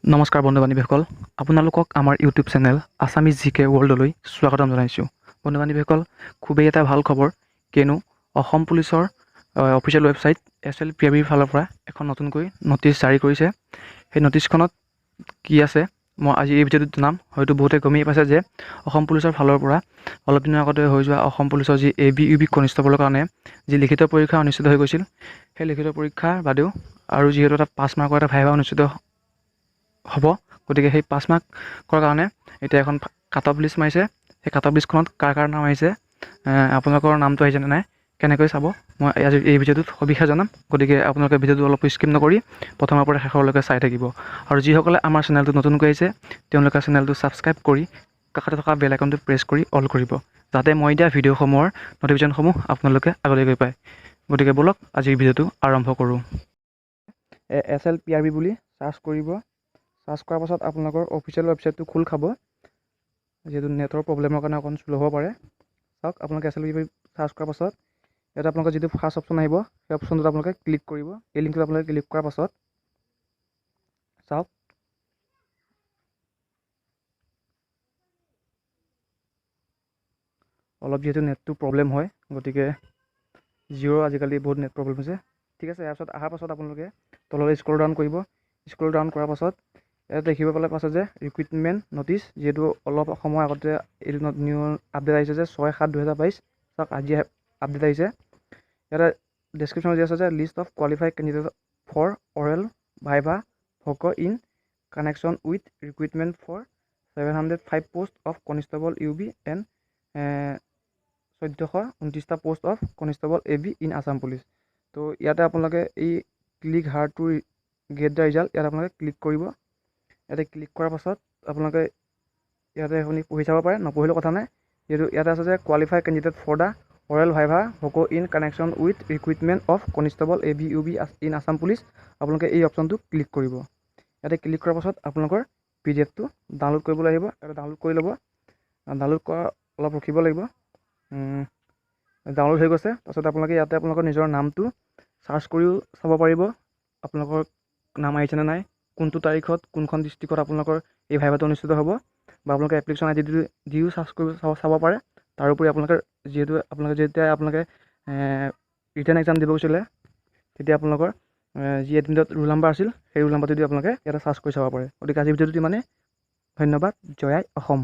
নমস্কাৰ বন্ধু বান্ধৱীসকল, আপোনালোকক আমাৰ ইউটিউব চেনেল আছামিজ জিকে ৱৰ্ল্ডলৈ স্বাগতম জনাইছোঁ। বন্ধু বান্ধৱীসকল, খুবেই এটা ভাল খবৰ, কিয়নো অসম পুলিচৰ অফিচিয়েল ৱেবছাইট SLPIBৰ ফালৰ পৰা এখন নতুনকৈ নটিচ জাৰি কৰিছে। সেই নটিচখনত কি আছে মই আজি এই ভিডিঅ'টোত জনাম। হয়তো বহুতে গমেই পাইছে যে অসম পুলিচৰ ফালৰ পৰা অলপ দিনৰ আগতে হৈ যোৱা অসম পুলিচৰ যি ABUB কনিষ্টেবলৰ কাৰণে যি লিখিত পৰীক্ষা অনুষ্ঠিত হৈ গৈছিল, সেই লিখিত পৰীক্ষাৰ বাদেও আৰু যিহেতু এটা 5 মাৰ্কৰ এটা ভাইভা অনুষ্ঠিত হ'ব, গতিকে সেই 5 মাৰ্কৰ কাৰণে এতিয়া এখন কাট অফ লিষ্ট মাৰিছে। সেই কাট অফ লিষ্টখনত কাৰ নাম আহিছে, আপোনালোকৰ নামটো আহিছে নে নাই, কেনেকৈ চাব, মই আজি এই ভিডিঅ'টোত সবিশেষ জনাম। গতিকে আপোনালোকে ভিডিঅ'টো অলপ স্কিপ নকৰি প্ৰথমৰ পৰা শেষৰলৈকে চাই থাকিব। আৰু যিসকলে আমাৰ চেনেলটো নতুনকৈ আহিছে তেওঁলোকে চেনেলটো ছাবস্ক্ৰাইব কৰি কাষতে থকা বেল আইকনটো প্ৰেছ কৰি অল কৰিব, যাতে মই দিয়া ভিডিঅ'সমূহৰ নটিফিকেশ্যনসমূহ আপোনালোকে আগতীয়াকৈ পায়। গতিকে ব'লক আজিৰ ভিডিঅ'টো আৰম্ভ কৰোঁ। SLPIB বুলি চাৰ্চ কৰিব। চাৰ্চ কৰাৰ পাছত আপোনালোকৰ অফিচিয়েল ৱেবছাইটটো খোল খাব। যিহেতু নেটৰ প্ৰব্লেমৰ কাৰণে অকণ শ্ল' হ'ব পাৰে। চাওক, আপোনালোকে SLPIB চাৰ্চ কৰাৰ পাছত ইয়াত আপোনালোকৰ যিটো ফাৰ্ষ্ট অপশ্যন আহিব, সেই অপশ্যনটোত আপোনালোকে ক্লিক কৰিব। এই লিংকটোত আপোনালোকে ক্লিক কৰাৰ পাছত চাওক, অলপ যিহেতু নেটটো প্ৰব্লেম হয়, গতিকে জিঅ'ৰ আজিকালি বহুত নেট প্ৰব্লেম হৈছে। ঠিক আছে, ইয়াৰ পাছত অহাৰ পাছত আপোনালোকে তললৈ স্ক্ৰল ডাউন কৰিব। স্ক্ৰল ডাউন কৰাৰ পাছত ইয়াত দেখিব পাইছে যে ৰিক্ৰুইটমেণ্ট নটিচ, যিহেতু অলপ সময় আগতে এইটো নিউ আপডেট আহিছে যে 6/7/2022। চাওক, আজি আপডেট আহিছে। ইয়াতে ডেছক্ৰিপশ্যনত দিয়া আছে যে list of qualified candidate for oral viva voce in connection with recruitment for 705 post of constable UB and 1429টা post of constable AB in Assam police. তো ইয়াতে আপোনালোকে এই click here to get the result, ইয়াত আপোনালোকে ক্লিক কৰিব। ইয়াতে click কৰাৰ পাছত আপোনালোকে ইয়াতে শুনি পঢ়ি চাব পাৰে, নপঢ়িলেও কথা নাই। যিহেতু ইয়াতে আছে যে qualified candidate for the oral viva voce in connection with recruitment of constable ABUB in Assam police, আপোনালোকে এই অপশ্যনটো ক্লিক কৰিব। ইয়াতে ক্লিক কৰাৰ পাছত আপোনালোকৰ PDF-টো ডাউনলোড কৰিবলৈ আহিব। ইয়াতে ডাউনলোড কৰি ল'ব। ডাউনলোড কৰা অলপ ৰখিব লাগিব। ডাউনলোড হৈ গৈছে। তাৰপিছত আপোনালোকে ইয়াতে আপোনালোকৰ নিজৰ নামটো চাৰ্চ কৰিও চাব পাৰিব, আপোনালোকৰ নাম আহিছেনে নাই, কোনটো তাৰিখত কোনখন ডিষ্ট্ৰিক্টত আপোনালোকৰ এই ভাইভাটো অনুষ্ঠিত হ'ব, বা আপোনালোকে এপ্লিকেশ্যন ID দিও চাৰ্চ কৰিব চাব পাৰে। তাৰোপৰি আপোনালোকে যেতিয়া আপোনালোকে ৰিটেন এক্সাম দিব গৈছিলে, তেতিয়া আপোনালোকৰ যি এডমিটত ৰোল নাম্বাৰ আছিল, সেই ৰোল নাম্বাৰটো দি আপোনালোকে ইয়াতে চাৰ্চ কৰি চাব পাৰে। গতিকে আজিৰ ভিডিঅ'টো মানে ধন্যবাদ। জয় আই অসম।